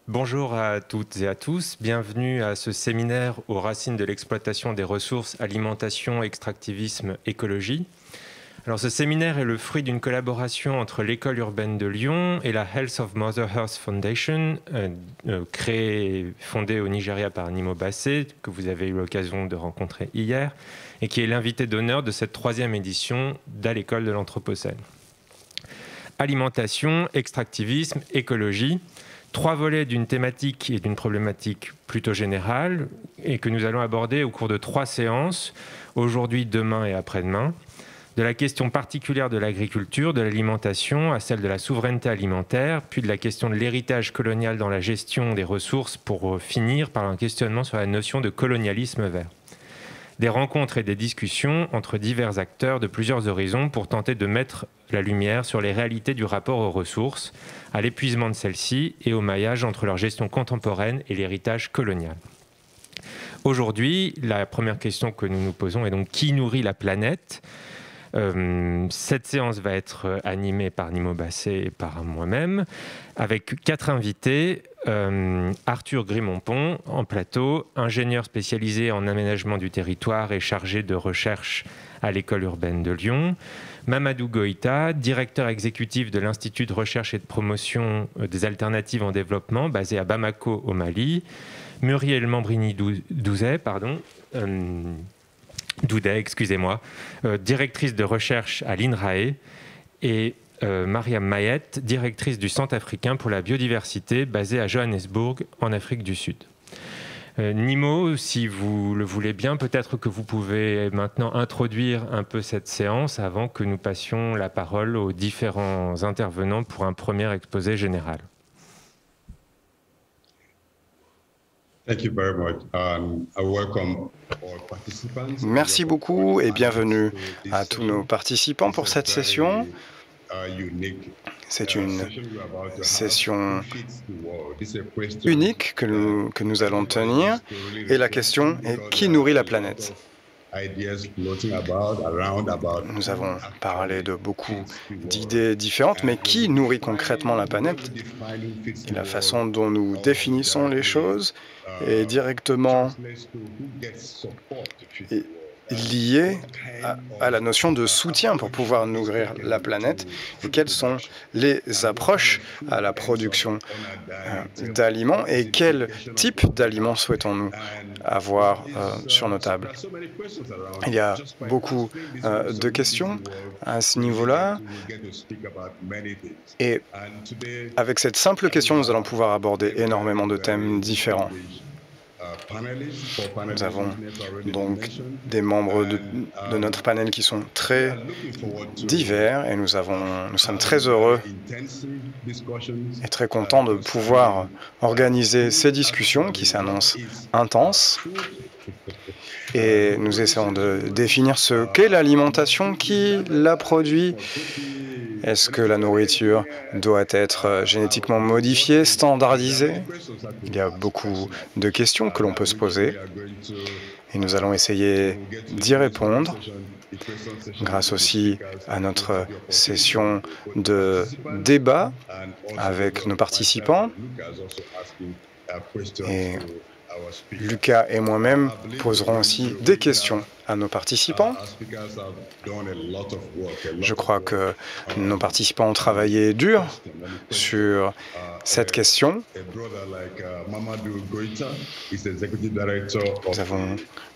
Bonjour à toutes et à tous, bienvenue à ce séminaire aux racines de l'exploitation des ressources, alimentation, extractivisme, écologie. Alors ce séminaire est le fruit d'une collaboration entre l'école urbaine de Lyon et la Health of Mother Earth Foundation, fondée au Nigeria par Nimo Bassé, que vous avez eu l'occasion de rencontrer hier, et qui est l'invité d'honneur de cette 3e édition d'À l'école de l'Anthropocène. Alimentation, extractivisme, écologie. 3 volets d'une thématique et d'une problématique plutôt générale et que nous allons aborder au cours de 3 séances, aujourd'hui, demain et après-demain, de la question particulière de l'agriculture, de l'alimentation à celle de la souveraineté alimentaire, puis de la question de l'héritage colonial dans la gestion des ressources pour finir par un questionnement sur la notion de colonialisme vert. Des rencontres et des discussions entre divers acteurs de plusieurs horizons pour tenter de mettre la lumière sur les réalités du rapport aux ressources, à l'épuisement de celles-ci et au maillage entre leur gestion contemporaine et l'héritage colonial. Aujourd'hui, la première question que nous nous posons est donc qui nourrit la planète ? Cette séance va être animée par Nimo Bassé et par moi-même, avec 4 invités. Arthur Grimont-Pont en plateau, ingénieur spécialisé en aménagement du territoire et chargé de recherche à l'école urbaine de Lyon. Mamadou Goïta, directeur exécutif de l'Institut de recherche et de promotion des alternatives en développement basé à Bamako au Mali. Muriel Mambrini-Doudet, directrice de recherche à l'INRAE, et Mariam Mayette, directrice du Centre africain pour la biodiversité basé à Johannesburg, en Afrique du Sud. Nimo, si vous le voulez bien, peut-être que vous pouvez maintenant introduire un peu cette séance avant que nous passions la parole aux différents intervenants pour un premier exposé général. Merci beaucoup et bienvenue à tous nos participants pour cette session. C'est une session unique que nous allons tenir et la question est qui nourrit la planète ? Nous avons parlé de beaucoup d'idées différentes, mais qui nourrit concrètement la planète ? Et la façon dont nous définissons les choses est directement liée à la notion de soutien pour pouvoir nourrir la planète et quelles sont les approches à la production d'aliments et quel type d'aliments souhaitons-nous avoir sur nos tables. Il y a beaucoup de questions à ce niveau-là et avec cette simple question, nous allons pouvoir aborder énormément de thèmes différents. Nous avons donc des membres de notre panel qui sont très divers et nous sommes très heureux et très contents de pouvoir organiser ces discussions qui s'annoncent intenses. Et nous essayons de définir ce qu'est l'alimentation, qui la produit. Est-ce que la nourriture doit être génétiquement modifiée, standardisée? Il y a beaucoup de questions que l'on peut se poser et nous allons essayer d'y répondre grâce aussi à notre session de débat avec nos participants. Et Lucas et moi-même poserons aussi des questions à nos participants. Je crois que nos participants ont travaillé dur sur cette question. Nous avons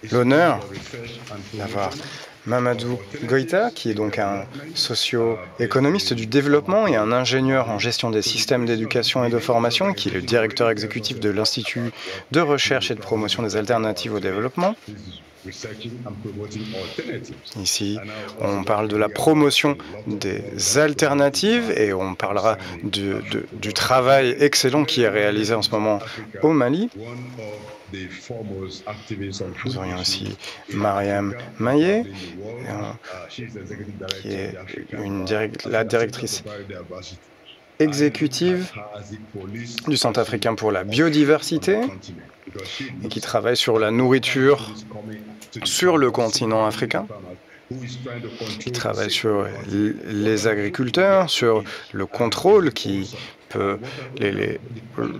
l'honneur d'avoir Mamadou Goïta, qui est donc un socio-économiste du développement et un ingénieur en gestion des systèmes d'éducation et de formation, qui est le directeur exécutif de l'Institut de recherche et de promotion des alternatives au développement. Ici, on parle de la promotion des alternatives et on parlera du travail excellent qui est réalisé en ce moment au Mali. Nous aurions aussi Mariam Mayet, qui est la directrice exécutive du Centre africain pour la biodiversité et qui travaille sur la nourriture sur le continent africain, qui travaille sur les agriculteurs, sur le contrôle qui peu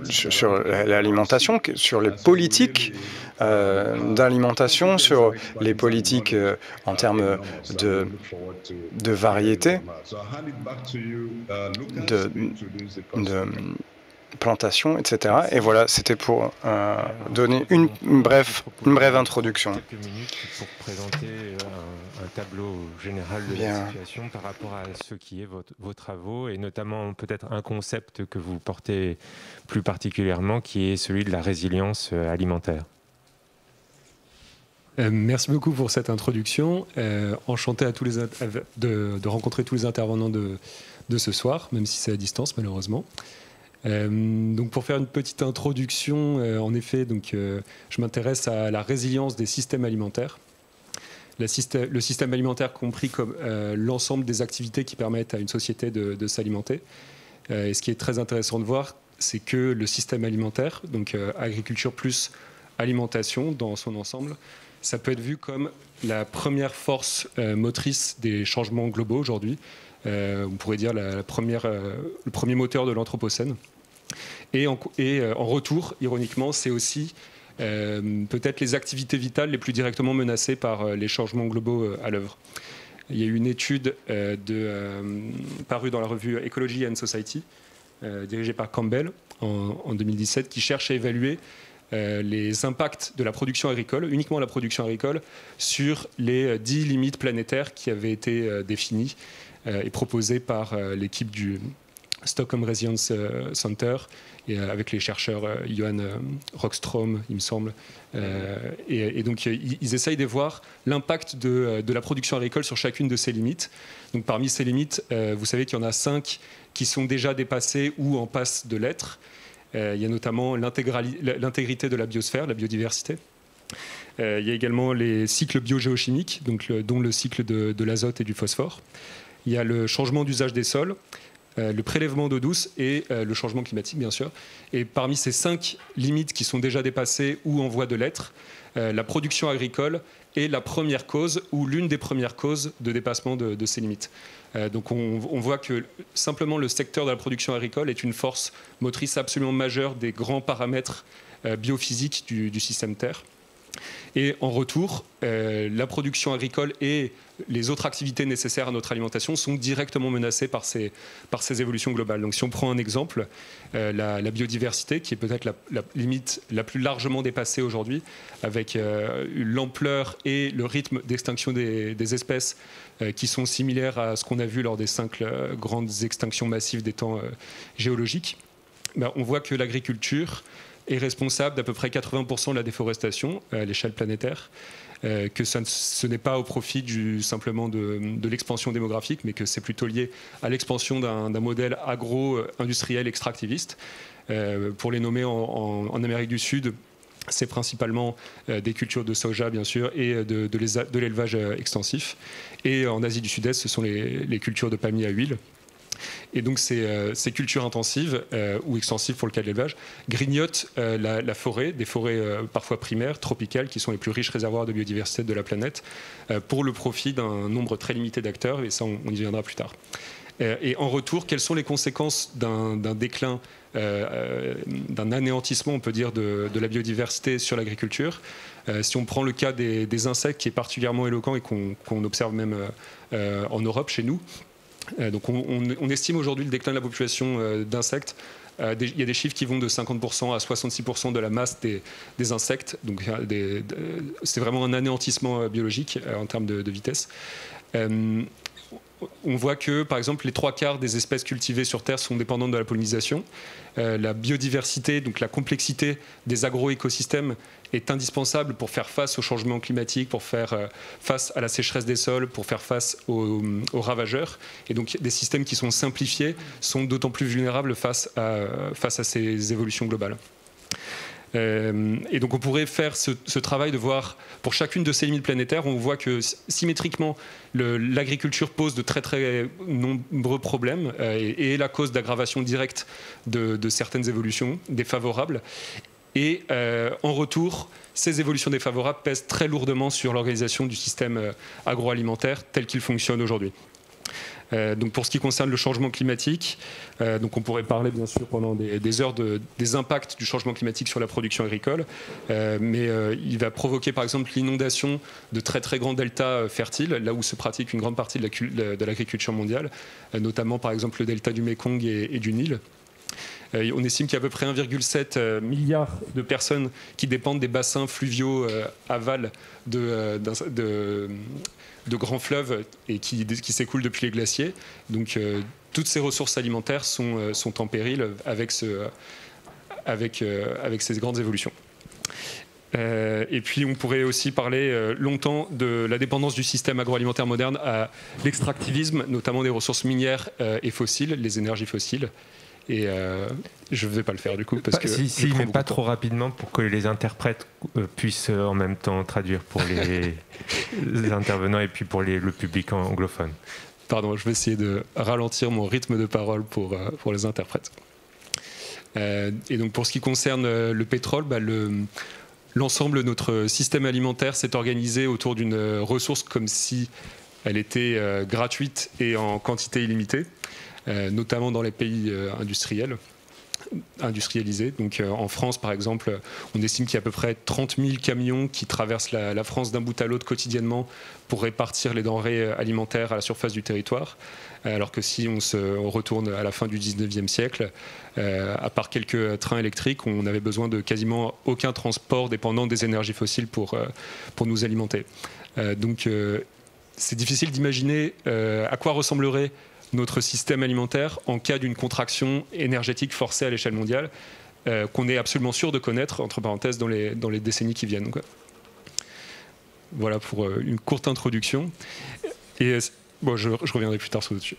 sur l'alimentation, sur les politiques d'alimentation, sur les politiques en termes de variété, de plantation, etc. Et voilà, c'était pour donner une brève introduction. Quelques minutes pour présenter un tableau général de la situation par rapport à ce qui est vos travaux et notamment peut-être un concept que vous portez plus particulièrement qui est celui de la résilience alimentaire. Merci beaucoup pour cette introduction. Enchanté de rencontrer tous les intervenants de ce soir, même si c'est à distance malheureusement. Donc pour faire une petite introduction, en effet, je m'intéresse à la résilience des systèmes alimentaires. Le système alimentaire compris comme l'ensemble des activités qui permettent à une société de s'alimenter. Et ce qui est très intéressant de voir, c'est que le système alimentaire, donc agriculture plus alimentation dans son ensemble, ça peut être vu comme la première force motrice des changements globaux aujourd'hui. On pourrait dire le premier moteur de l'Anthropocène. Et en retour, ironiquement, c'est aussi peut-être les activités vitales les plus directement menacées par les changements globaux à l'œuvre. Il y a eu une étude parue dans la revue Ecology and Society, dirigée par Campbell en 2017, qui cherche à évaluer les impacts de la production agricole, uniquement la production agricole, sur les 10 limites planétaires qui avaient été définies et proposées par l'équipe du Stockholm Resilience Center et avec les chercheurs Johan Rockström, il me semble. Et donc, ils essayent de voir l'impact de la production agricole sur chacune de ces limites. Donc, parmi ces limites, vous savez qu'il y en a 5 qui sont déjà dépassées ou en passe de l'être. Il y a notamment l'intégrité de la biosphère, la biodiversité. Il y a également les cycles biogéochimiques, dont le cycle de l'azote et du phosphore. Il y a le changement d'usage des sols, le prélèvement d'eau douce et le changement climatique, bien sûr. Et parmi ces 5 limites qui sont déjà dépassées ou en voie de l'être, la production agricole est la première cause ou l'une des premières causes de dépassement de ces limites. Donc on voit que simplement le secteur de la production agricole est une force motrice absolument majeure des grands paramètres biophysiques du système Terre. Et en retour, la production agricole et les autres activités nécessaires à notre alimentation sont directement menacées par ces évolutions globales. Donc si on prend un exemple, la biodiversité, qui est peut-être la limite la plus largement dépassée aujourd'hui, avec l'ampleur et le rythme d'extinction des espèces qui sont similaires à ce qu'on a vu lors des 5 grandes extinctions massives des temps géologiques, on voit que l'agriculture est responsable d'à peu près 80% de la déforestation à l'échelle planétaire, que ce n'est pas au profit simplement de l'expansion démographique, mais que c'est plutôt lié à l'expansion d'un modèle agro-industriel extractiviste. Pour les nommer en Amérique du Sud, c'est principalement des cultures de soja, bien sûr, et de l'élevage extensif. Et en Asie du Sud-Est, ce sont les cultures de palmiers à huile. Et donc ces cultures intensives ou extensives pour le cas de l'élevage grignotent la forêt, des forêts parfois primaires, tropicales, qui sont les plus riches réservoirs de biodiversité de la planète, pour le profit d'un nombre très limité d'acteurs, et ça on y viendra plus tard. Et en retour, quelles sont les conséquences d'un déclin, d'un anéantissement, on peut dire, de la biodiversité sur l'agriculture? Si on prend le cas des insectes, qui est particulièrement éloquent et qu'on observe même en Europe, chez nous, donc on estime aujourd'hui le déclin de la population d'insectes. Il y a des chiffres qui vont de 50% à 66% de la masse des insectes. Donc c'est vraiment un anéantissement biologique en termes de vitesse. On voit que, par exemple, les 3/4 des espèces cultivées sur Terre sont dépendantes de la pollinisation. La biodiversité, donc la complexité des agroécosystèmes, est indispensable pour faire face au changement climatique, pour faire face à la sécheresse des sols, pour faire face aux ravageurs. Et donc, des systèmes qui sont simplifiés sont d'autant plus vulnérables face à ces évolutions globales. Et donc on pourrait faire ce travail de voir pour chacune de ces limites planétaires, on voit que symétriquement l'agriculture pose de très très nombreux problèmes et est la cause d'aggravation directe de certaines évolutions défavorables. Et en retour, ces évolutions défavorables pèsent très lourdement sur l'organisation du système agroalimentaire tel qu'il fonctionne aujourd'hui. Donc pour ce qui concerne le changement climatique, donc on pourrait parler bien sûr pendant des heures des impacts du changement climatique sur la production agricole, mais il va provoquer par exemple l'inondation de très très grands deltas fertiles, là où se pratique une grande partie de l'agriculture mondiale, notamment par exemple le delta du Mékong et du Nil. On estime qu'il y a à peu près 1,7 milliard de personnes qui dépendent des bassins fluviaux aval de grands fleuves et qui s'écoulent depuis les glaciers. Donc toutes ces ressources alimentaires sont en péril avec ces grandes évolutions. Et puis on pourrait aussi parler longtemps de la dépendance du système agroalimentaire moderne à l'extractivisme, notamment des ressources minières et fossiles, les énergies fossiles. Et je ne vais pas le faire du coup parce que mais pas trop rapidement pour que les interprètes puissent en même temps traduire pour les intervenants et puis pour le public anglophone. Pardon, je vais essayer de ralentir mon rythme de parole pour les interprètes. Et donc pour ce qui concerne le pétrole, l'ensemble de notre système alimentaire s'est organisé autour d'une ressource comme si elle était gratuite et en quantité illimitée. Notamment dans les pays industrialisés. Donc en France, par exemple, on estime qu'il y a à peu près 30 000 camions qui traversent la France d'un bout à l'autre quotidiennement pour répartir les denrées alimentaires à la surface du territoire. Alors que si on retourne à la fin du 19e siècle, à part quelques trains électriques, on n'avait besoin de quasiment aucun transport dépendant des énergies fossiles pour nous alimenter. Donc c'est difficile d'imaginer à quoi ressemblerait notre système alimentaire en cas d'une contraction énergétique forcée à l'échelle mondiale, qu'on est absolument sûr de connaître, entre parenthèses, dans les décennies qui viennent. Voilà pour une courte introduction. Et je reviendrai plus tard sur le dessus.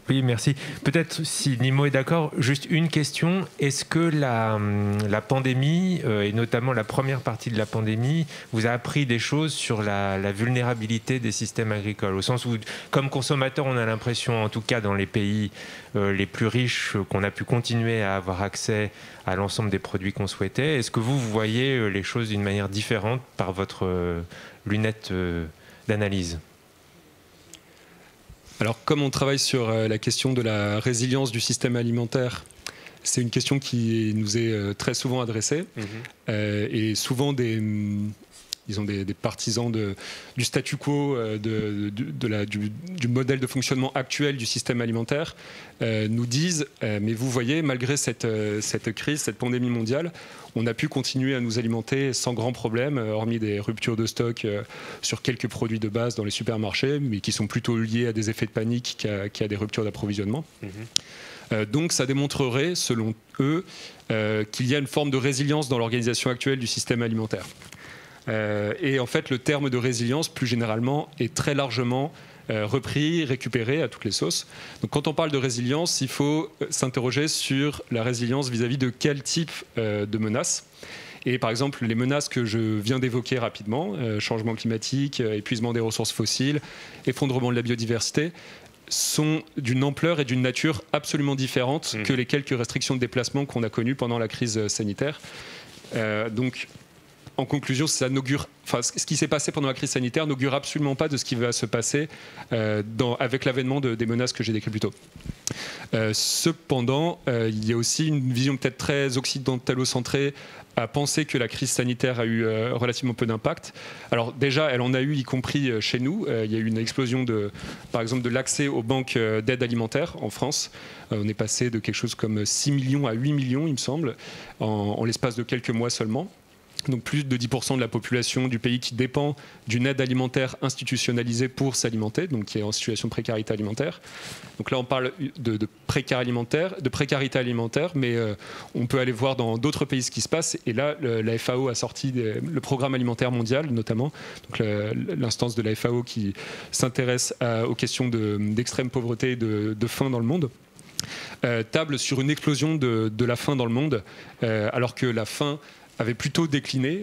Oui, merci. Peut-être, si Nimo est d'accord, juste une question. Est-ce que la pandémie, et notamment la première partie de la pandémie, vous a appris des choses sur la vulnérabilité des systèmes agricoles? Au sens où, comme consommateur, on a l'impression, en tout cas dans les pays les plus riches, qu'on a pu continuer à avoir accès à l'ensemble des produits qu'on souhaitait. Est-ce que vous voyez les choses d'une manière différente par votre lunette d'analyse? Alors, comme on travaille sur la question de la résilience du système alimentaire, c'est une question qui nous est très souvent adressée. Et souvent des partisans du statu quo, du modèle de fonctionnement actuel du système alimentaire, nous disent mais vous voyez, malgré cette crise, cette pandémie mondiale, on a pu continuer à nous alimenter sans grand problème, hormis des ruptures de stock sur quelques produits de base dans les supermarchés, mais qui sont plutôt liés à des effets de panique qu'à des ruptures d'approvisionnement. Donc ça démontrerait, selon eux, qu'il y a une forme de résilience dans l'organisation actuelle du système alimentaire. Et en fait, le terme de résilience, plus généralement, est très largement repris, récupéré à toutes les sauces. Donc quand on parle de résilience, il faut s'interroger sur la résilience vis-à-vis de quel type de menaces. Et par exemple, les menaces que je viens d'évoquer rapidement, changement climatique, épuisement des ressources fossiles, effondrement de la biodiversité, sont d'une ampleur et d'une nature absolument différentes que les quelques restrictions de déplacement qu'on a connues pendant la crise sanitaire. Donc, en conclusion, ce qui s'est passé pendant la crise sanitaire n'augure absolument pas de ce qui va se passer avec l'avènement des menaces que j'ai décrites plus tôt. Cependant, il y a aussi une vision peut-être très occidentalocentrée à penser que la crise sanitaire a eu relativement peu d'impact. Alors déjà, elle en a eu, y compris chez nous. Il y a eu une explosion, par exemple, de l'accès aux banques d'aide alimentaire en France. On est passé de quelque chose comme 6 millions à 8 millions, il me semble, en l'espace de quelques mois seulement. Donc plus de 10% de la population du pays qui dépend d'une aide alimentaire institutionnalisée pour s'alimenter, donc qui est en situation de précarité alimentaire. Donc là, on parle de précarité alimentaire, mais on peut aller voir dans d'autres pays ce qui se passe. Et là, la FAO a sorti le programme alimentaire mondial, notamment, donc l'instance de la FAO qui s'intéresse aux questions d'extrême pauvreté et de faim dans le monde. Table sur une éclosion de la faim dans le monde, alors que la faim avait plutôt décliné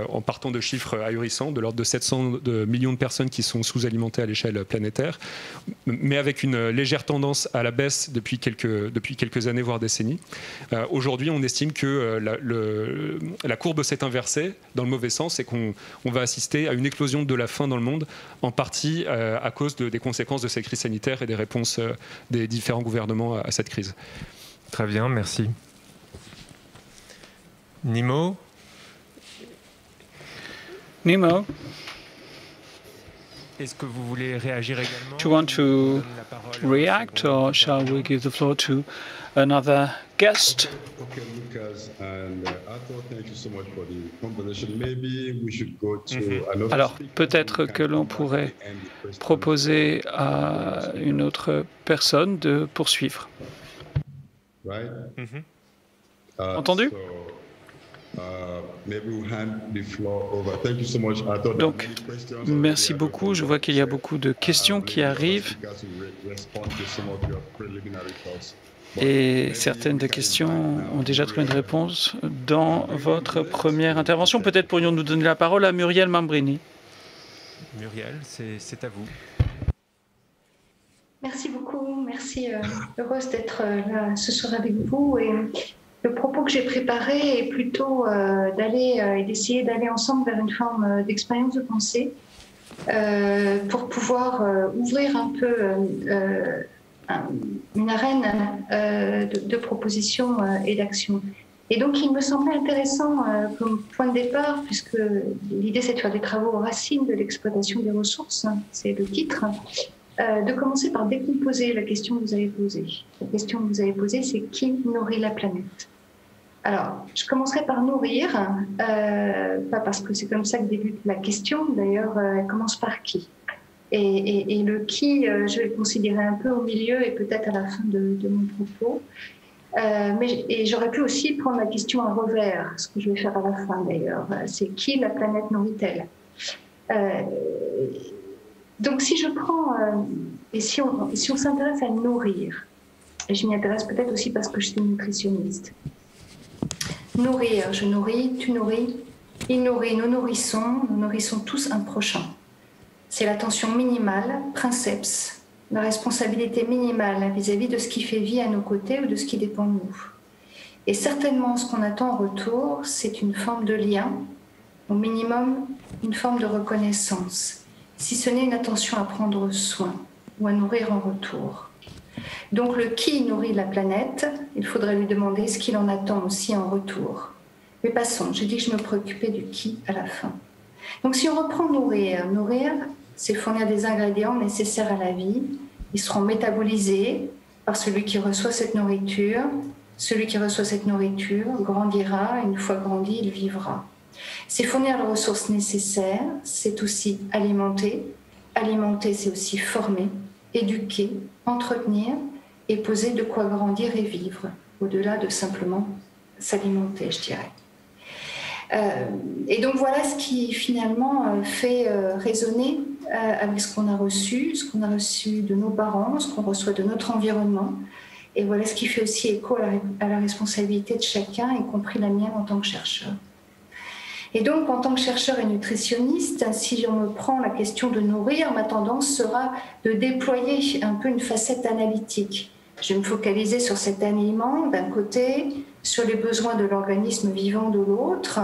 en partant de chiffres ahurissants, de l'ordre de 700 millions de personnes qui sont sous-alimentées à l'échelle planétaire, mais avec une légère tendance à la baisse depuis quelques années, voire décennies. Aujourd'hui, on estime que la courbe s'est inversée dans le mauvais sens et qu'on va assister à une explosion de la faim dans le monde, en partie à cause des conséquences de cette crise sanitaire et des réponses des différents gouvernements à cette crise. Très bien, merci. Nimo? Nimo, Est-ce que vous voulez réagir également? do you want to react, or shall we give the floor to another guest? Okay, Lucas, and Arthur, thank you so much for the conversation. Maybe we should go to another Alors, speaker. peut-être que l'on pourrait proposer à une autre personne de poursuivre. Right? Entendu? Maybe we'll hand the floor over. Thank you so much, Arthur. Donc, merci beaucoup. Je vois qu'il y a beaucoup de questions qui arrivent. Et certaines des questions ont déjà trouvé une réponse dans votre première intervention. Peut-être pourrions-nous donner la parole à Muriel Mambrini. Muriel, c'est à vous. Merci beaucoup. Merci. Heureuse d'être là ce soir avec vous. Et le propos que j'ai préparé est plutôt d'essayer d'aller ensemble vers une forme d'expérience de pensée pour pouvoir ouvrir un peu une arène de propositions et d'actions. Et donc, il me semblait intéressant comme point de départ, puisque l'idée, c'est de faire des travaux aux racines de l'exploitation des ressources, c'est le titre, de commencer par décomposer la question que vous avez posée. La question que vous avez posée, c'est qui nourrit la planète? Alors, je commencerai par nourrir, pas parce que c'est comme ça que débute la question, d'ailleurs, elle commence par qui? Et le qui, je vais le considérer un peu au milieu et peut-être à la fin de mon propos. Et j'aurais pu aussi prendre la question à revers, ce que je vais faire à la fin d'ailleurs. C'est qui la planète nourrit-elle? Donc si je prends, et si on s'intéresse à nourrir, et je m'y intéresse peut-être aussi parce que je suis nutritionniste. Nourrir, je nourris, tu nourris, il nourrit, nous nourrissons tous un prochain. C'est l'attention minimale, princeps, la responsabilité minimale vis-à-vis de ce qui fait vie à nos côtés ou de ce qui dépend de nous. Et certainement, ce qu'on attend en retour, c'est une forme de lien, au minimum une forme de reconnaissance, si ce n'est une attention à prendre soin ou à nourrir en retour. Donc le qui nourrit la planète, il faudrait lui demander ce qu'il en attend aussi en retour. Mais passons, j'ai dit que je me préoccupais du qui à la fin. Donc si on reprend nourrir, c'est fournir des ingrédients nécessaires à la vie. Ils seront métabolisés par celui qui reçoit cette nourriture. Celui qui reçoit cette nourriture grandira, une fois grandi, il vivra. C'est fournir les ressources nécessaires, c'est aussi alimenter. Alimenter, c'est aussi former, éduquer, entretenir et poser de quoi grandir et vivre, au-delà de simplement s'alimenter, je dirais. Et donc voilà ce qui finalement fait résonner avec ce qu'on a reçu de nos parents, ce qu'on reçoit de notre environnement. Et voilà ce qui fait aussi écho à la responsabilité de chacun, y compris la mienne en tant que chercheur. Et donc, en tant que chercheur et nutritionniste, si on me prend la question de nourrir, ma tendance sera de déployer un peu une facette analytique. Je vais me focaliser sur cet aliment d'un côté, sur les besoins de l'organisme vivant de l'autre,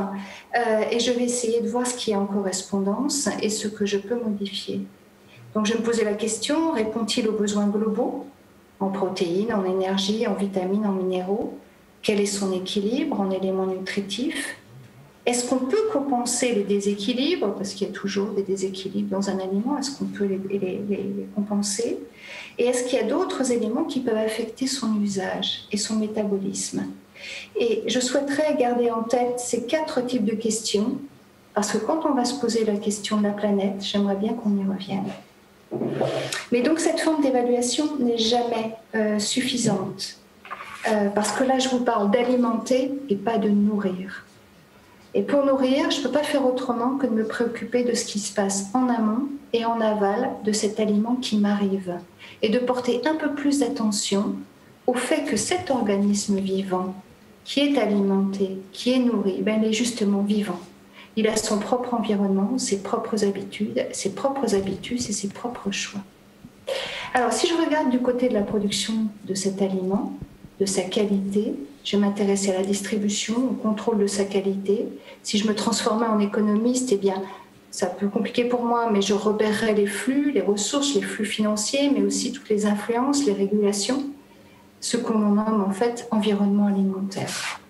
et je vais essayer de voir ce qui est en correspondance et ce que je peux modifier. Donc, je vais me poser la question, répond-il aux besoins globaux, en protéines, en énergie, en vitamines, en minéraux? Quel est son équilibre en éléments nutritifs? Est-ce qu'on peut compenser les déséquilibres? Parce qu'il y a toujours des déséquilibres dans un aliment. Est-ce qu'on peut les compenser? Et est-ce qu'il y a d'autres éléments qui peuvent affecter son usage et son métabolisme? Et je souhaiterais garder en tête ces 4 types de questions, parce que quand on va se poser la question de la planète, j'aimerais bien qu'on y revienne. Mais donc cette forme d'évaluation n'est jamais suffisante, parce que là je vous parle d'alimenter et pas de nourrir. Et pour nourrir, je ne peux pas faire autrement que de me préoccuper de ce qui se passe en amont et en aval de cet aliment qui m'arrive, et de porter un peu plus d'attention au fait que cet organisme vivant qui est alimenté, qui est nourri, ben, il est justement vivant. Il a son propre environnement, ses propres habitudes et ses propres choix. Alors, si je regarde du côté de la production de cet aliment, de sa qualité, je m'intéresse à la distribution, au contrôle de sa qualité. Si je me transformais en économiste, eh bien, ça peut compliquer pour moi, mais je repérerais les flux, les ressources, les flux financiers, mais aussi toutes les influences, les régulations, ce qu'on nomme en fait environnement alimentaire.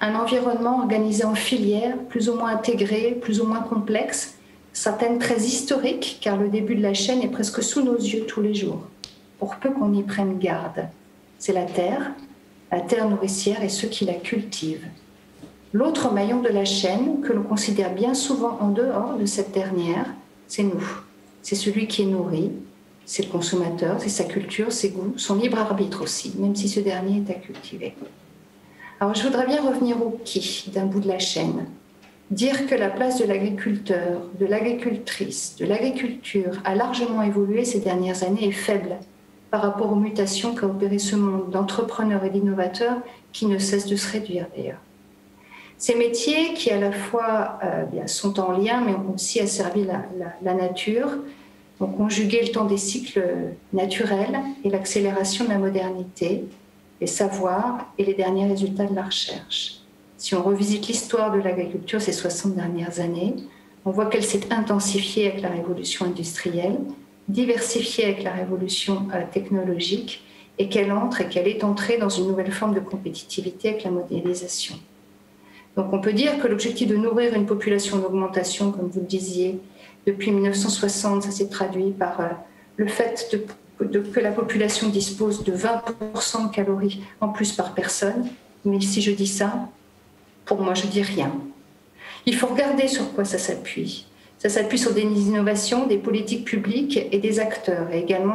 Un environnement organisé en filières, plus ou moins intégrées, plus ou moins complexes, certaines très historiques, car le début de la chaîne est presque sous nos yeux tous les jours, pour peu qu'on y prenne garde. C'est la terre nourricière et ceux qui la cultivent. L'autre maillon de la chaîne, que l'on considère bien souvent en dehors de cette dernière, c'est nous. C'est celui qui est nourri, c'est le consommateur, c'est sa culture, ses goûts, son libre arbitre aussi, même si ce dernier est à cultiver. Alors je voudrais bien revenir au qui d'un bout de la chaîne. Dire que la place de l'agriculteur, de l'agricultrice, de l'agriculture a largement évolué ces dernières années est faible par rapport aux mutations qu'a opéré ce monde d'entrepreneurs et d'innovateurs qui ne cessent de se réduire d'ailleurs. Ces métiers qui à la fois sont en lien mais ont aussi asservi la nature, ont conjugué le temps des cycles naturels et l'accélération de la modernité, les savoirs et les derniers résultats de la recherche. Si on revisite l'histoire de l'agriculture ces 60 dernières années, on voit qu'elle s'est intensifiée avec la révolution industrielle, diversifiée avec la révolution technologique et qu'elle est entrée dans une nouvelle forme de compétitivité avec la mondialisation. Donc on peut dire que l'objectif de nourrir une population en augmentation, comme vous le disiez, depuis 1960, ça s'est traduit par le fait que la population dispose de 20% de calories en plus par personne. Mais si je dis ça, pour moi, je dis rien. Il faut regarder sur quoi ça s'appuie. Ça s'appuie sur des innovations, des politiques publiques et des acteurs, et également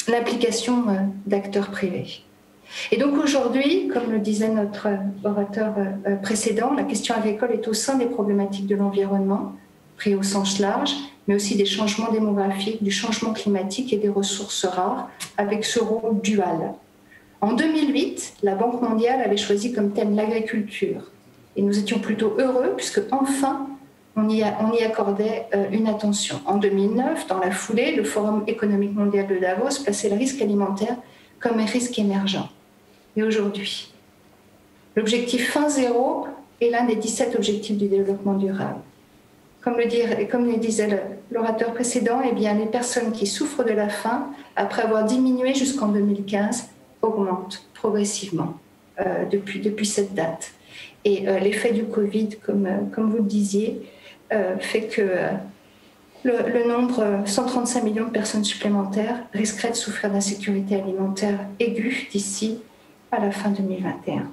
l'implication d'acteurs privés. Et donc aujourd'hui, comme le disait notre orateur précédent, la question agricole est au sein des problématiques de l'environnement, pris au sens large, mais aussi des changements démographiques, du changement climatique et des ressources rares, avec ce rôle dual. En 2008, la Banque mondiale avait choisi comme thème l'agriculture. Et nous étions plutôt heureux, puisque enfin, on y accordait une attention. En 2009, dans la foulée, le Forum économique mondial de Davos plaçait le risque alimentaire comme un risque émergent. Et aujourd'hui, l'objectif fin zéro est l'un des 17 objectifs du développement durable. Comme le disait l'orateur précédent, eh bien, les personnes qui souffrent de la faim, après avoir diminué jusqu'en 2015, augmentent progressivement depuis cette date. Et l'effet du Covid, comme vous le disiez, fait que le nombre, 135 millions de personnes supplémentaires, risquerait de souffrir d'insécurité alimentaire aiguë d'ici à la fin 2021.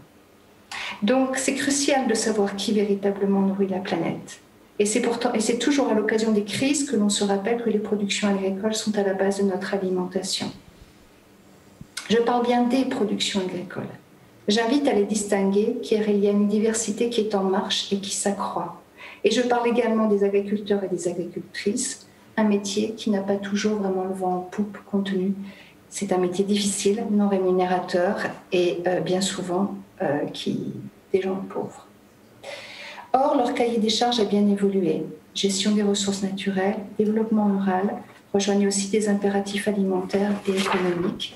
Donc, c'est crucial de savoir qui véritablement nourrit la planète. Et c'est toujours à l'occasion des crises que l'on se rappelle que les productions agricoles sont à la base de notre alimentation. Je parle bien des productions agricoles. J'invite à les distinguer, car il y a une diversité qui est en marche et qui s'accroît. Et je parle également des agriculteurs et des agricultrices, un métier qui n'a pas toujours vraiment le vent en poupe compte tenu. C'est un métier difficile, non rémunérateur et bien souvent des gens pauvres. Or, leur cahier des charges a bien évolué. Gestion des ressources naturelles, développement rural, rejoignent aussi des impératifs alimentaires et économiques.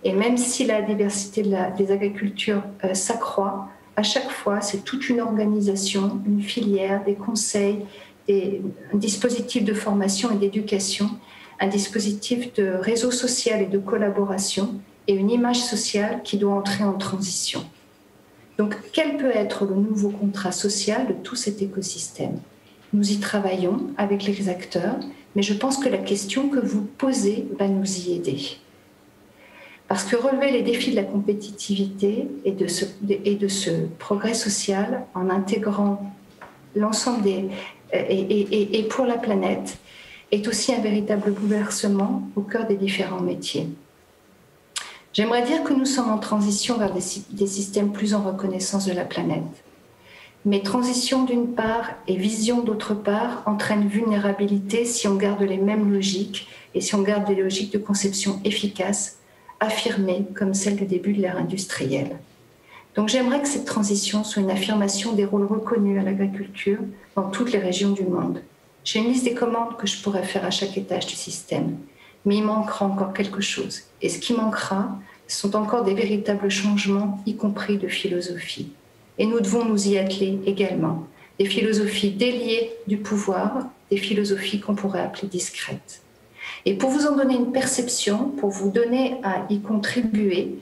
Et même si la diversité des agricultures s'accroît, à chaque fois, c'est toute une organisation, une filière, des conseils, un dispositif de formation et d'éducation, un dispositif de réseau social et de collaboration et une image sociale qui doit entrer en transition. Donc, quel peut être le nouveau contrat social de tout cet écosystème ? Nous y travaillons avec les acteurs, mais je pense que la question que vous posez va nous y aider. Parce que relever les défis de la compétitivité et de ce progrès social en intégrant l'ensemble et pour la planète est aussi un véritable bouleversement au cœur des différents métiers. J'aimerais dire que nous sommes en transition vers des systèmes plus en reconnaissance de la planète. Mais transition d'une part et vision d'autre part entraînent vulnérabilité si on garde les mêmes logiques et si on garde des logiques de conception efficaces affirmée comme celle des débuts de l'ère industrielle. Donc j'aimerais que cette transition soit une affirmation des rôles reconnus à l'agriculture dans toutes les régions du monde. J'ai une liste des commandes que je pourrais faire à chaque étage du système, mais il manquera encore quelque chose. Et ce qui manquera, ce sont encore des véritables changements, y compris de philosophie. Et nous devons nous y atteler également. Des philosophies déliées du pouvoir, des philosophies qu'on pourrait appeler discrètes. Et pour vous en donner une perception, pour vous donner à y contribuer,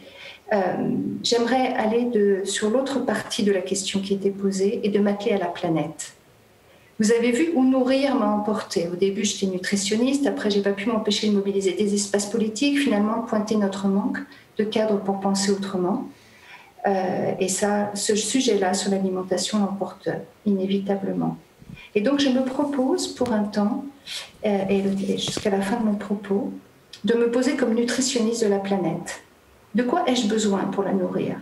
j'aimerais aller sur l'autre partie de la question qui était posée et de m'atteler à la planète. Vous avez vu où nourrir m'a emporté. Au début, j'étais nutritionniste. Après, j'ai pas pu m'empêcher de mobiliser des espaces politiques, finalement, pointer notre manque de cadre pour penser autrement. Et ça, ce sujet-là sur l'alimentation l'emporte inévitablement. Et donc, je me propose pour un temps, et jusqu'à la fin de mon propos, de me poser comme nutritionniste de la planète. De quoi ai-je besoin pour la nourrir?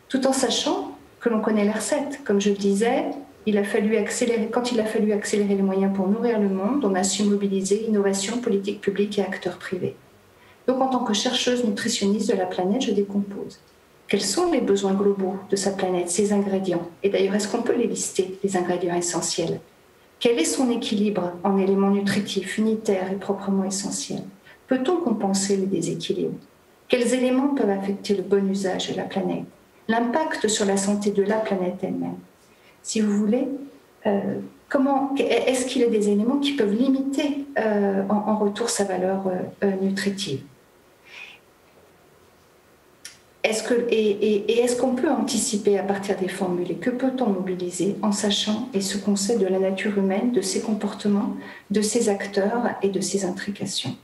Tout en sachant que l'on connaît les recettes. Comme je le disais, quand il a fallu accélérer les moyens pour nourrir le monde, on a su mobiliser innovation, politique publique et acteurs privés. Donc, en tant que chercheuse nutritionniste de la planète, je décompose. Quels sont les besoins globaux de sa planète, ses ingrédients? Et d'ailleurs, est-ce qu'on peut les lister, les ingrédients essentiels? Quel est son équilibre en éléments nutritifs, unitaires et proprement essentiels? Peut-on compenser les déséquilibres? Quels éléments peuvent affecter le bon usage de la planète? L'impact sur la santé de la planète elle-même. Si vous voulez, est-ce qu'il y a des éléments qui peuvent limiter en retour sa valeur nutritive? Est-ce qu'on peut anticiper à partir des formules et que peut-on mobiliser en sachant et ce qu'on sait de la nature humaine, de ses comportements, de ses acteurs et de ses intrications?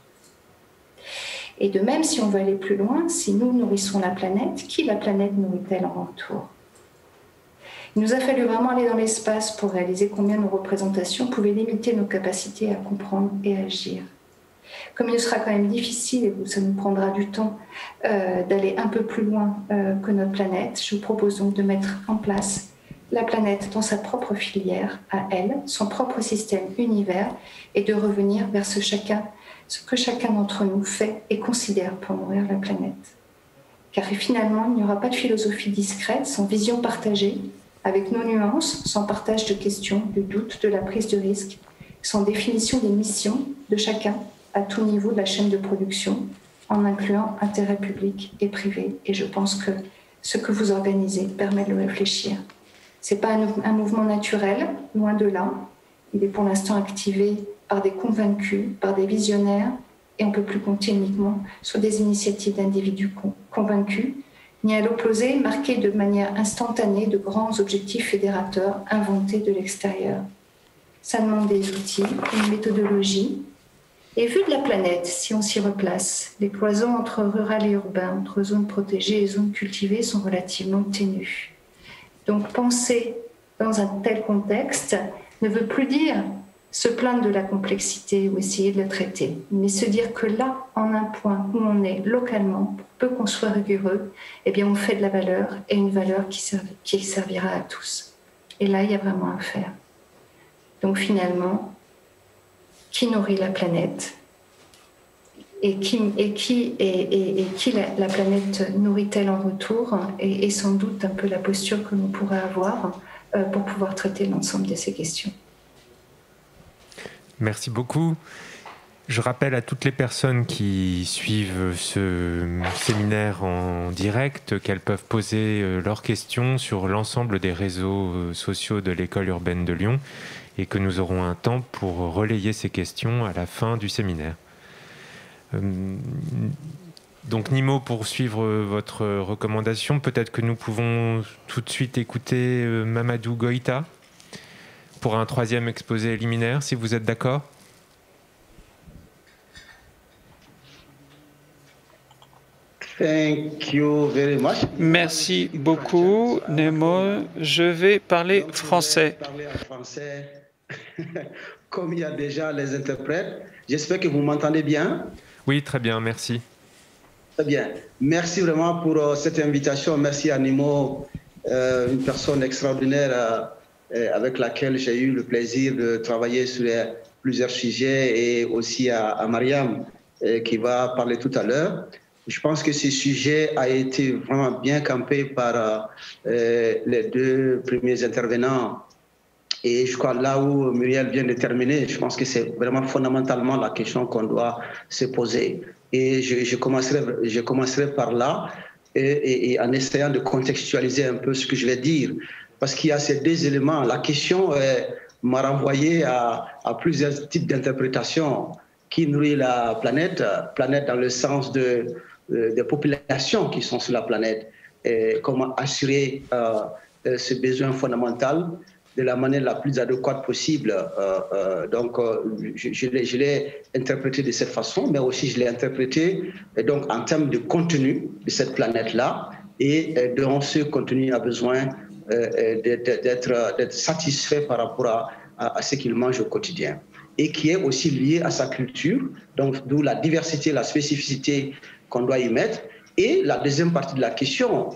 Et de même, si on veut aller plus loin, si nous nourrissons la planète, qui la planète nourrit-elle en retour? Il nous a fallu vraiment aller dans l'espace pour réaliser combien nos représentations pouvaient limiter nos capacités à comprendre et agir. Comme il sera quand même difficile, et ça nous prendra du temps, d'aller un peu plus loin que notre planète, je vous propose donc de mettre en place la planète dans sa propre filière, à elle, son propre système univers, et de revenir vers ce que chacun d'entre nous fait et considère pour nourrir la planète. Car finalement, il n'y aura pas de philosophie discrète, sans vision partagée, avec nos nuances, sans partage de questions, de doutes, de la prise de risque, sans définition des missions de chacun à tout niveau de la chaîne de production, en incluant intérêt public et privé. Et je pense que ce que vous organisez permet de le réfléchir. Ce n'est pas un mouvement naturel, loin de là. Il est pour l'instant activé par des convaincus, par des visionnaires, et on ne peut plus compter uniquement sur des initiatives d'individus convaincus, ni à l'opposé, marqués de manière instantanée de grands objectifs fédérateurs inventés de l'extérieur. Ça demande des outils, une méthodologie. Et vu de la planète, si on s'y replace, les cloisons entre rural et urbain, entre zones protégées et zones cultivées sont relativement ténues. Donc penser dans un tel contexte ne veut plus dire se plaindre de la complexité ou essayer de la traiter, mais se dire que là, en un point où on est localement, peu qu'on soit rigoureux, eh bien on fait de la valeur et une valeur qui servira à tous. Et là, il y a vraiment à faire. Donc finalement, qui nourrit la planète et qui la planète nourrit-elle en retour et sans doute un peu la posture que l'on pourrait avoir pour pouvoir traiter l'ensemble de ces questions. Merci beaucoup. Je rappelle à toutes les personnes qui suivent ce séminaire en direct qu'elles peuvent poser leurs questions sur l'ensemble des réseaux sociaux de l'École urbaine de Lyon et que nous aurons un temps pour relayer ces questions à la fin du séminaire. Donc Nimo, pour suivre votre recommandation, peut-être que nous pouvons tout de suite écouter Mamadou Goïta pour un troisième exposé liminaire, si vous êtes d'accord. Thank you very much. Merci beaucoup, Nemo. Je vais parler français. Comme il y a déjà les interprètes, j'espère que vous m'entendez bien. Oui, très bien, merci. Très bien. Merci vraiment pour cette invitation. Merci à Nimo, une personne extraordinaire avec laquelle j'ai eu le plaisir de travailler sur plusieurs sujets, et aussi à Mariam qui va parler tout à l'heure. Je pense que ce sujet a été vraiment bien campé par les deux premiers intervenants. Et je crois là où Muriel vient de terminer, je pense que c'est vraiment fondamentalement la question qu'on doit se poser. Et je commencerai par là, et en essayant de contextualiser un peu ce que je vais dire. Parce qu'il y a ces deux éléments. La question m'a renvoyé à plusieurs types d'interprétations. Qui nourrit la planète dans le sens des populations qui sont sur la planète, et comment assurer ce besoin fondamental de la manière la plus adéquate possible. Donc, je l'ai interprété de cette façon, mais aussi je l'ai interprété donc, en termes de contenu de cette planète-là, et dont ce contenu a besoin d'être satisfait par rapport à ce qu'il mange au quotidien, et qui est aussi lié à sa culture, donc d'où la diversité, la spécificité qu'on doit y mettre. Et la deuxième partie de la question,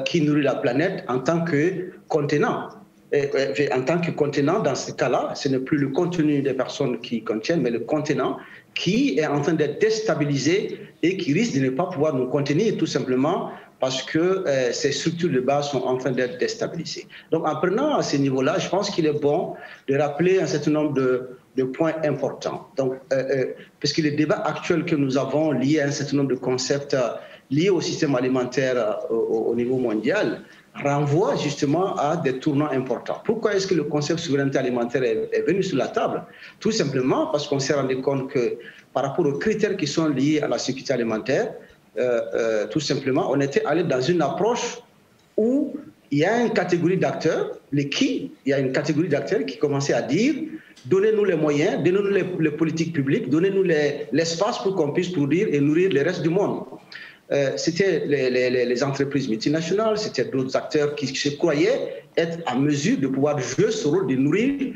qui nourrit la planète en tant que contenant. En tant que contenant, dans ce cas-là, ce n'est plus le contenu des personnes qui contiennent, mais le contenant qui est en train d'être déstabilisé et qui risque de ne pas pouvoir nous contenir, tout simplement parce que ces structures de base sont en train d'être déstabilisées. Donc, en prenant à ce niveau-là, je pense qu'il est bon de rappeler un certain nombre de points importants. Donc, parce que les débats actuels que nous avons liés à un certain nombre de concepts liés au système alimentaire au niveau mondial renvoient justement à des tournants importants. Pourquoi est-ce que le concept de souveraineté alimentaire est venu sur la table? Tout simplement parce qu'on s'est rendu compte que par rapport aux critères qui sont liés à la sécurité alimentaire, tout simplement, on était allé dans une approche où il y a une catégorie d'acteurs, il y a une catégorie d'acteurs qui commençait à dire donnez-nous les moyens, donnez-nous les politiques publiques, donnez-nous l'espace pour qu'on puisse produire et nourrir le reste du monde. C'était les entreprises multinationales, c'était d'autres acteurs qui se croyaient être en mesure de pouvoir jouer ce rôle de nourrir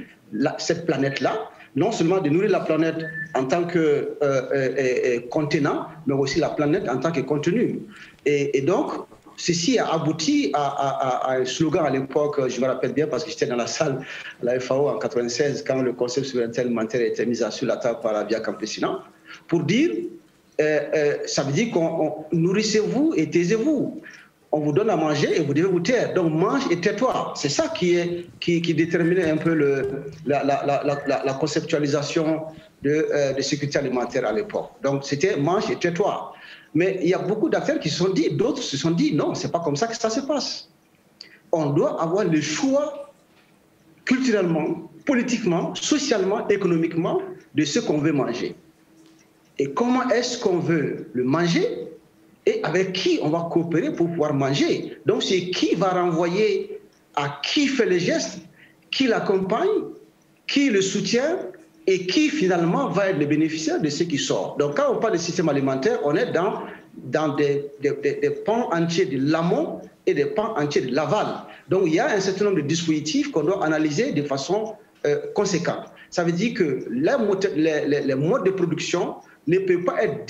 cette planète-là, non seulement de nourrir la planète en tant que contenant, mais aussi la planète en tant que contenu. Et donc, ceci a abouti à un slogan à l'époque, je me rappelle bien parce que j'étais dans la salle à la FAO en 1996, quand le concept de souveraineté alimentaire a été mis sur la table par la Via Campesina, pour dire, ça veut dire qu'on nourrissez-vous et taisez-vous. On vous donne à manger et vous devez vous taire. Donc mange et tais-toi. C'est ça qui déterminait un peu la conceptualisation de sécurité alimentaire à l'époque. Donc c'était mange et tais-toi. Mais il y a beaucoup d'acteurs qui se sont dit, d'autres se sont dit, non, c'est pas comme ça que ça se passe. On doit avoir le choix culturellement, politiquement, socialement, économiquement de ce qu'on veut manger. Et comment est-ce qu'on veut le manger et avec qui on va coopérer pour pouvoir manger. Donc c'est qui va renvoyer à qui fait les gestes, qui l'accompagne, qui le soutient et qui finalement va être le bénéficiaire de ce qui sort. Donc quand on parle de système alimentaire, on est dans des pans entiers de l'amont et des pans entiers de l'aval. Donc il y a un certain nombre de dispositifs qu'on doit analyser de façon conséquente. Ça veut dire que les modes de production ne peuvent pas être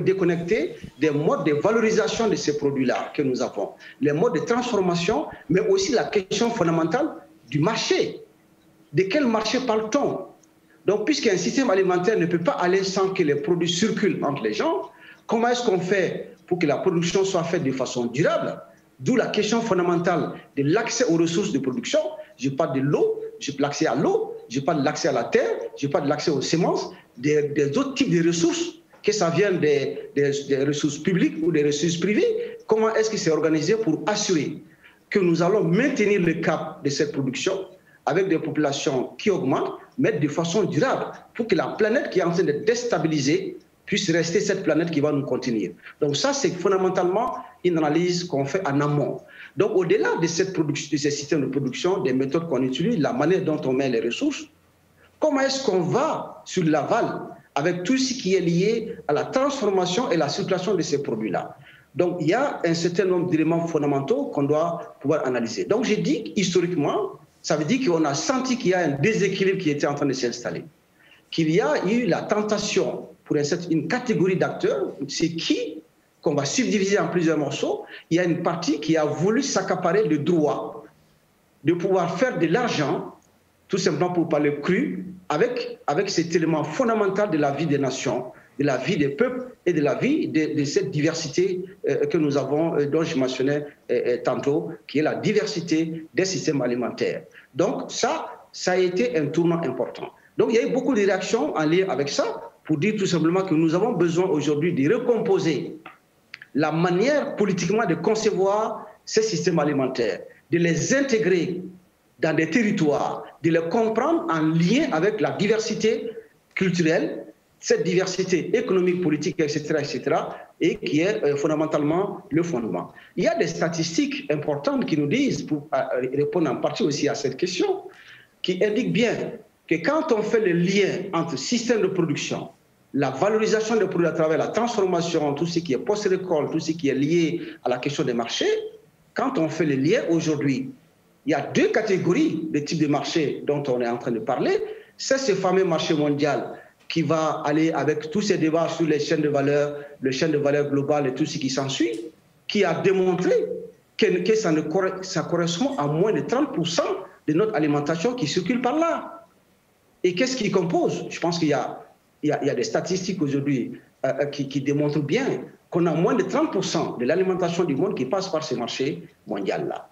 déconnectés des modes de valorisation de ces produits-là que nous avons. Les modes de transformation, mais aussi la question fondamentale du marché. De quel marché parle-t-on? Donc, puisqu'un système alimentaire ne peut pas aller sans que les produits circulent entre les gens, comment est-ce qu'on fait pour que la production soit faite de façon durable? D'où la question fondamentale de l'accès aux ressources de production. Je parle de l'eau, je parle de l'accès à l'eau, je parle de l'accès à la terre, je parle de l'accès aux semences, des autres types de ressources, que ça vienne des ressources publiques ou des ressources privées. Comment est-ce que c'est organisé pour assurer que nous allons maintenir le cap de cette production avec des populations qui augmentent, mais de façon durable, pour que la planète qui est en train de déstabiliser puisse rester cette planète qui va nous contenir. Donc ça, c'est fondamentalement une analyse qu'on fait en amont. Donc au-delà de cette production, de ces systèmes de production, des méthodes qu'on utilise, la manière dont on met les ressources, comment est-ce qu'on va sur l'aval avec tout ce qui est lié à la transformation et la circulation de ces produits-là? Donc il y a un certain nombre d'éléments fondamentaux qu'on doit pouvoir analyser. Donc j'ai dit historiquement, ça veut dire qu'on a senti qu'il y a un déséquilibre qui était en train de s'installer, qu'il y a eu la tentation pour une catégorie d'acteurs, c'est qui qu'on va subdiviser en plusieurs morceaux. Il y a une partie qui a voulu s'accaparer le droit de pouvoir faire de l'argent, tout simplement pour parler cru, avec cet élément fondamental de la vie des nations, de la vie des peuples et de la vie de cette diversité que nous avons, dont je mentionnais tantôt, qui est la diversité des systèmes alimentaires. Donc ça a été un tournant important. Donc il y a eu beaucoup de réactions en lien avec ça, pour dire tout simplement que nous avons besoin aujourd'hui de recomposer la manière politiquement de concevoir ces systèmes alimentaires, de les intégrer dans des territoires, de les comprendre en lien avec la diversité culturelle, cette diversité économique, politique, etc., et qui est fondamentalement le fondement. Il y a des statistiques importantes qui nous disent, pour répondre en partie aussi à cette question, qui indiquent bien que quand on fait le lien entre système de production, la valorisation des produits à travers la transformation, tout ce qui est post-récolte, tout ce qui est lié à la question des marchés, quand on fait le lien aujourd'hui, il y a deux catégories de types de marchés dont on est en train de parler. C'est ce fameux marché mondial qui va aller avec tous ces débats sur les chaînes de valeur, les chaînes de valeur globales et tout ce qui s'ensuit, qui a démontré que ça correspond à moins de 30% de notre alimentation qui circule par là. Et qu'est-ce qui compose? Je pense qu'il y a des statistiques aujourd'hui qui démontrent bien qu'on a moins de 30% de l'alimentation du monde qui passe par ce marché mondial-là,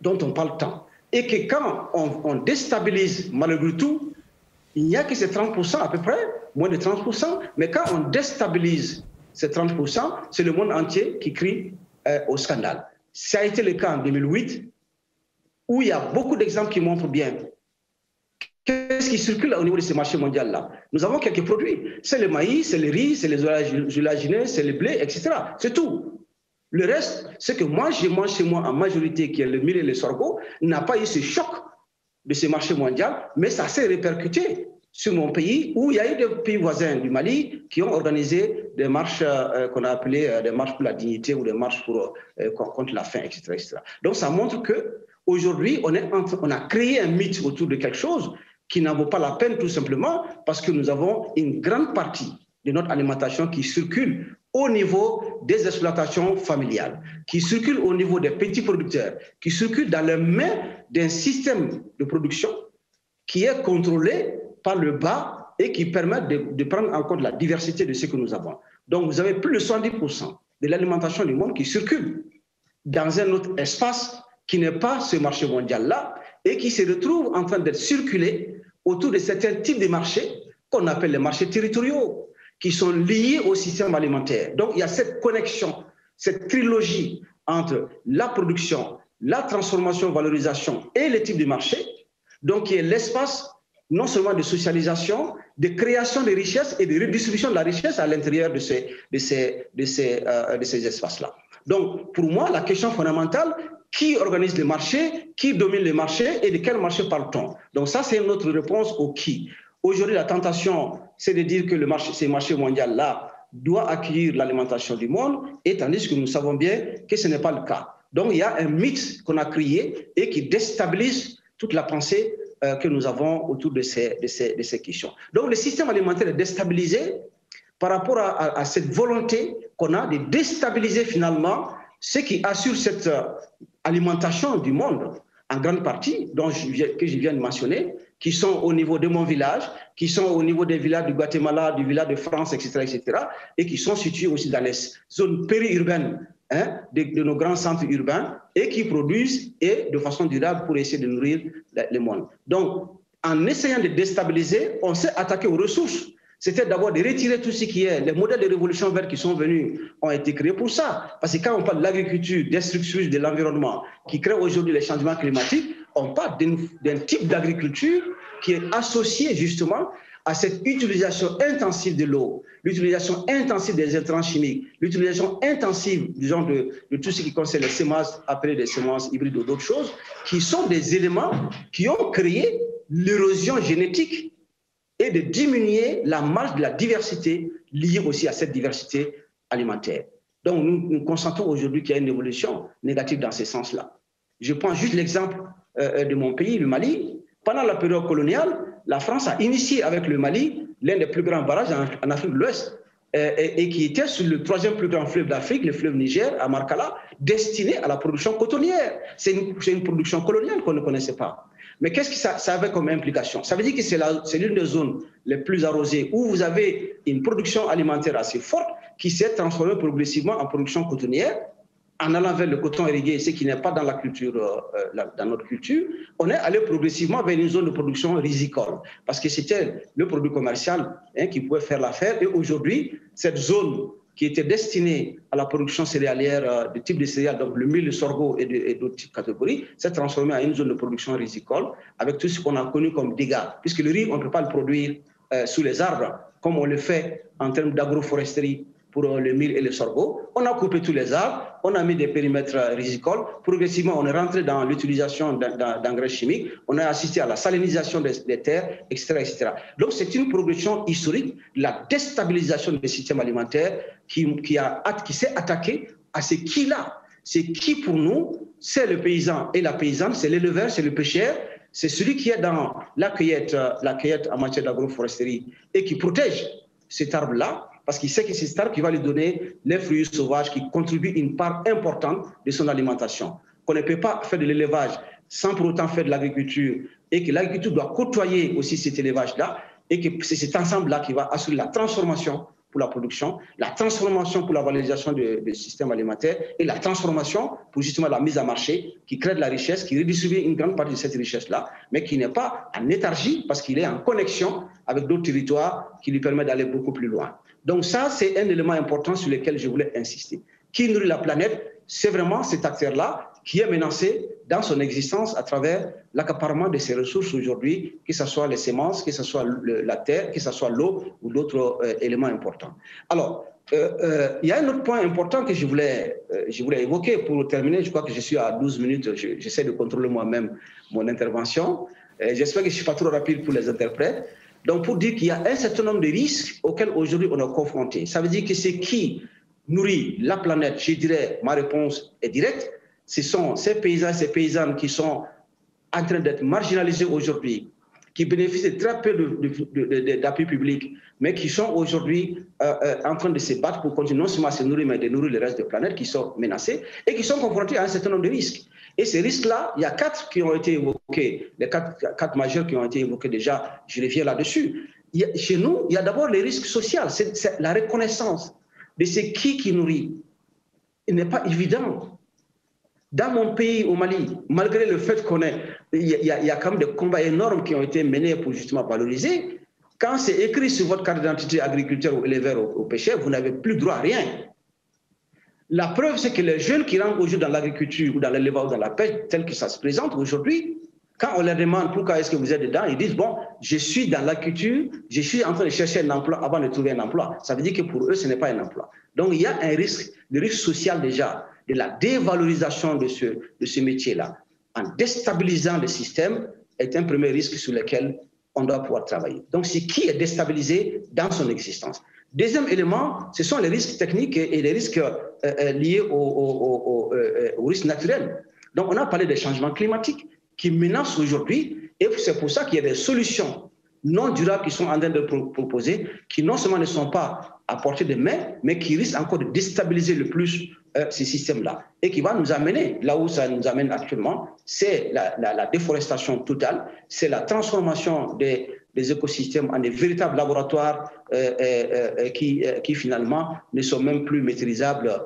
dont on parle tant. Et que quand on déstabilise malgré tout, il n'y a que ces 30% à peu près, moins de 30%, mais quand on déstabilise ces 30%, c'est le monde entier qui crie au scandale. Ça a été le cas en 2008, où il y a beaucoup d'exemples qui montrent bien qu'est-ce qui circule au niveau de ce marché mondial-là. Nous avons quelques produits. C'est le maïs, c'est le riz, c'est les oléagineux, c'est le blé, etc. C'est tout. Le reste, c'est que moi, je mange chez moi en majorité, qui est le millet et le sorgho, n'a pas eu ce choc de ce marché mondial, mais ça s'est répercuté sur mon pays, où il y a eu des pays voisins du Mali qui ont organisé des marches qu'on a appelées des marches pour la dignité ou des marches contre la faim, etc., etc. Donc ça montre qu'aujourd'hui, on a créé un mythe autour de quelque chose qui n'en vaut pas la peine tout simplement parce que nous avons une grande partie de notre alimentation qui circule au niveau des exploitations familiales, qui circule au niveau des petits producteurs, qui circule dans les mains d'un système de production qui est contrôlé par le bas et qui permet de prendre en compte la diversité de ce que nous avons. Donc vous avez plus de 70% de l'alimentation du monde qui circule dans un autre espace qui n'est pas ce marché mondial-là et qui se retrouve en train d'être circulé autour de certains types de marchés qu'on appelle les marchés territoriaux, qui sont liés au système alimentaire. Donc il y a cette connexion, cette trilogie entre la production, la transformation, valorisation et les types de marchés, donc qui est l'espace non seulement de socialisation, de création de richesses et de redistribution de la richesse à l'intérieur de ces espaces-là. Donc pour moi, la question fondamentale, qui organise les marchés, qui domine les marchés et de quel marché parle-t-on? Donc ça, c'est notre réponse au qui. Aujourd'hui, la tentation, c'est de dire que ce marché mondial-là doit accueillir l'alimentation du monde, et tandis que nous savons bien que ce n'est pas le cas. Donc il y a un mythe qu'on a créé et qui déstabilise toute la pensée que nous avons autour de ces questions. Donc le système alimentaire est déstabilisé par rapport à cette volonté qu'on a de déstabiliser finalement ce qui assure cette alimentation du monde, en grande partie, que je viens de mentionner, qui sont au niveau de mon village, qui sont au niveau des villages du Guatemala, du village de France, etc., et qui sont situés aussi dans les zones périurbaines de nos grands centres urbains et qui produisent de façon durable pour essayer de nourrir le monde. Donc, en essayant de déstabiliser, on s'est attaqué aux ressources. C'était d'abord de retirer tout ce qui est... Les modèles de révolution verte qui sont venus ont été créés pour ça. Parce que quand on parle de l'agriculture destructrice de l'environnement qui crée aujourd'hui les changements climatiques, on parle d'un type d'agriculture qui est associé justement à cette utilisation intensive de l'eau, l'utilisation intensive des intrants chimiques, l'utilisation intensive, disons, de tout ce qui concerne les semences, appelées des semences hybrides ou d'autres choses, qui sont des éléments qui ont créé l'érosion génétique et de diminuer la marge de la diversité liée aussi à cette diversité alimentaire. Donc nous constatons aujourd'hui qu'il y a une évolution négative dans ce sens-là. Je prends juste l'exemple de mon pays, le Mali. Pendant la période coloniale, la France a initié avec le Mali l'un des plus grands barrages en Afrique de l'Ouest et qui était sur le troisième plus grand fleuve d'Afrique, le fleuve Niger, à Markala, destiné à la production cotonnière. C'est une production coloniale qu'on ne connaissait pas. Mais qu'est-ce que ça avait comme implication? Ça veut dire que c'est l'une des zones les plus arrosées où vous avez une production alimentaire assez forte qui s'est transformée progressivement en production cotonnière. En allant vers le coton irrigué, ce qui n'est pas dans la culture, dans notre culture, on est allé progressivement vers une zone de production risicole, parce que c'était le produit commercial qui pouvait faire l'affaire. Et aujourd'hui, cette zone qui était destinée à la production céréalière de type de céréales, donc le mil, le sorgho et d'autres catégories, s'est transformée en une zone de production risicole, avec tout ce qu'on a connu comme dégâts, puisque le riz, on ne peut pas le produire sous les arbres, comme on le fait en termes d'agroforesterie pour le mil et le sorgho. On a coupé tous les arbres, on a mis des périmètres rizicoles. Progressivement, on est rentré dans l'utilisation d'engrais chimiques, on a assisté à la salinisation des terres, etc., etc. Donc, c'est une progression historique, la déstabilisation des systèmes alimentaires qui s'est attaquée à ce qui-là. C'est qui pour nous, c'est le paysan et la paysanne, c'est l'éleveur, c'est le pêcheur, c'est celui qui est dans la cueillette en matière d'agroforesterie et qui protège cet arbre-là, parce qu'il sait que c'est cet arbre qui va lui donner les fruits sauvages qui contribuent une part importante de son alimentation. Qu'on ne peut pas faire de l'élevage sans pour autant faire de l'agriculture, et que l'agriculture doit côtoyer aussi cet élevage-là, et que c'est cet ensemble-là qui va assurer la transformation pour la production, la transformation pour la valorisation du système alimentaire et la transformation pour justement la mise à marché qui crée de la richesse, qui redistribue une grande partie de cette richesse-là, mais qui n'est pas en léthargie parce qu'il est en connexion avec d'autres territoires qui lui permettent d'aller beaucoup plus loin. Donc ça, c'est un élément important sur lequel je voulais insister. Qui nourrit la planète? C'est vraiment cet acteur-là qui est menacé dans son existence à travers l'accaparement de ses ressources aujourd'hui, que ce soit les semences, que ce soit la terre, que ce soit l'eau ou d'autres éléments importants. Alors, il y a un autre point important que je voulais évoquer pour terminer. Je crois que je suis à 12 minutes, j'essaie de contrôler moi-même mon intervention. J'espère que je ne suis pas trop rapide pour les interprètes. Donc, pour dire qu'il y a un certain nombre de risques auxquels aujourd'hui on est confronté. Ça veut dire que c'est qui nourrit la planète, je dirais, ma réponse est directe, ce sont ces paysans et ces paysannes qui sont en train d'être marginalisés aujourd'hui, qui bénéficient de très peu d'appui public, mais qui sont aujourd'hui en train de se battre pour continuer non seulement à se nourrir, mais de nourrir le reste de la planète, qui sont menacés et qui sont confrontés à un certain nombre de risques. Et ces risques-là, il y a 4 qui ont été évoqués, les 4 majeurs qui ont été évoqués déjà, je reviens là-dessus. Chez nous, il y a d'abord les risques sociaux, c'est la reconnaissance de ce qui nourrit. Il n'est pas évident. Dans mon pays, au Mali, malgré le fait il y a quand même des combats énormes qui ont été menés pour justement valoriser, quand c'est écrit sur votre carte d'identité agriculteur ou éleveur ou pêcheur, vous n'avez plus droit à rien. La preuve, c'est que les jeunes qui rentrent aujourd'hui dans l'agriculture ou dans l'élevage ou dans la pêche, tel que ça se présente aujourd'hui, quand on leur demande pourquoi est-ce que vous êtes dedans, ils disent, bon, je suis dans l'agriculture, je suis en train de chercher un emploi avant de trouver un emploi. Ça veut dire que pour eux, ce n'est pas un emploi. Donc, il y a un risque, le risque social déjà, de la dévalorisation de ce métier-là, en déstabilisant le système, est un premier risque sur lequel on doit pouvoir travailler. Donc, c'est qui est déstabilisé dans son existence. Deuxième élément, ce sont les risques techniques et les risques liés aux risques naturels. Donc, on a parlé des changements climatiques qui menacent aujourd'hui, et c'est pour ça qu'il y a des solutions non durables qui sont en train de proposer, qui non seulement ne sont pas à portée de main, mais qui risquent encore de déstabiliser le plus ces systèmes-là, et qui va nous amener, là où ça nous amène actuellement, c'est la déforestation totale, c'est la transformation des écosystèmes en des véritables laboratoires qui finalement ne sont même plus maîtrisables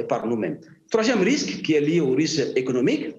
par nous-mêmes. Troisième risque qui est lié au risque économique,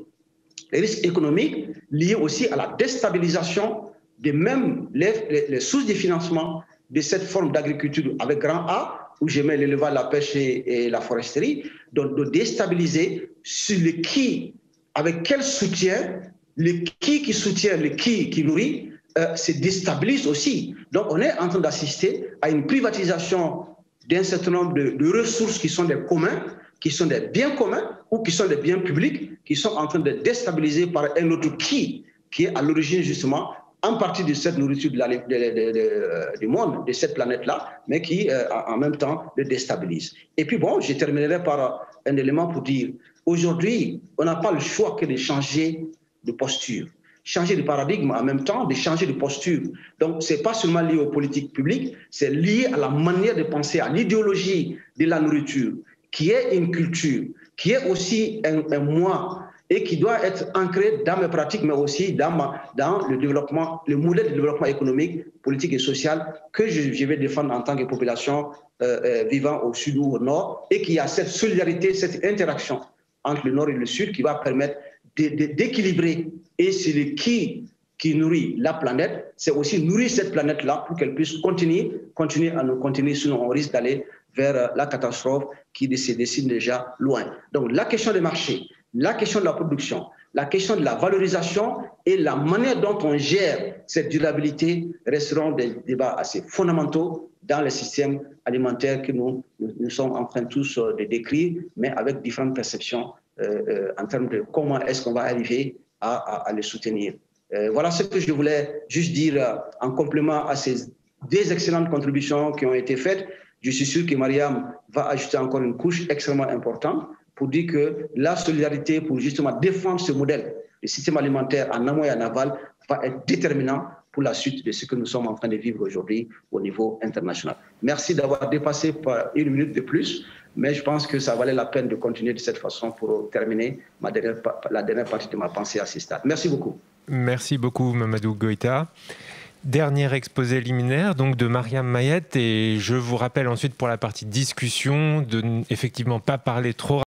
les risques économiques liés aussi à la déstabilisation de même les sources de financement de cette forme d'agriculture avec grand A, où je mets l'élevage, la pêche et la foresterie, donc de déstabiliser sur le qui, avec quel soutien, le qui soutient le qui nourrit, se déstabilise aussi. Donc on est en train d'assister à une privatisation d'un certain nombre de ressources qui sont des communs, qui sont des biens communs ou qui sont des biens publics, qui sont en train de déstabiliser par un autre qui est à l'origine justement en partie de cette nourriture du monde, de cette planète-là, mais qui en même temps le déstabilise. Et puis bon, je terminerai par un élément pour dire, aujourd'hui, on n'a pas le choix que de changer de posture, changer de paradigme en même temps, de changer de posture. Donc, ce n'est pas seulement lié aux politiques publiques, c'est lié à la manière de penser, à l'idéologie de la nourriture, qui est une culture, qui est aussi un moi et qui doit être ancré dans mes pratiques, mais aussi dans le développement, le modèle de développement économique, politique et social que je vais défendre en tant que population vivant au sud ou au nord, et qui a cette solidarité, cette interaction entre le nord et le sud qui va permettre d'équilibrer. Et c'est le qui nourrit la planète, c'est aussi nourrir cette planète-là pour qu'elle puisse continuer à nous continuer, sinon on risque d'aller vers la catastrophe qui se dessine déjà loin. Donc la question des marchés, la question de la production, la question de la valorisation et la manière dont on gère cette durabilité resteront des débats assez fondamentaux dans le système alimentaire que nous sommes en train tous de décrire, mais avec différentes perceptions en termes de comment est-ce qu'on va arriver à les soutenir. Voilà ce que je voulais juste dire en complément à ces deux excellentes contributions qui ont été faites. Je suis sûr que Mariam va ajouter encore une couche extrêmement importante pour dire que la solidarité pour justement défendre ce modèle, le système alimentaire en amont et en aval, va être déterminant pour la suite de ce que nous sommes en train de vivre aujourd'hui au niveau international. Merci d'avoir dépassé par 1 minute de plus, mais je pense que ça valait la peine de continuer de cette façon pour terminer la dernière partie de ma pensée à ce stade. Merci beaucoup. Merci beaucoup, Mamadou Goïta. Dernier exposé liminaire donc de Mariam Mayet, et je vous rappelle ensuite pour la partie discussion de effectivement pas parler trop